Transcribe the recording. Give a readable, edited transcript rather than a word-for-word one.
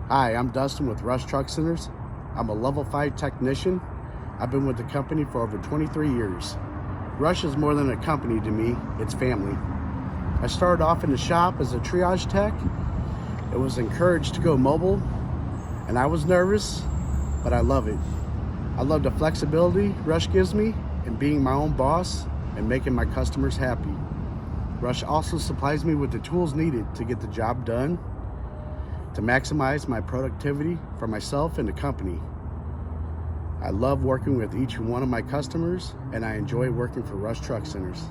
Hi, I'm Dustin with Rush Truck Centers. I'm a level 5 technician. I've been with the company for over 23 years. Rush is more than a company to me, it's family. I started off in the shop as a triage tech. It was encouraged to go mobile, and I was nervous, but I love it. I love the flexibility Rush gives me in being my own boss and making my customers happy. Rush also supplies me with the tools needed to get the job done, to maximize my productivity for myself and the company. I love working with each one of my customers, and I enjoy working for Rush Truck Centers.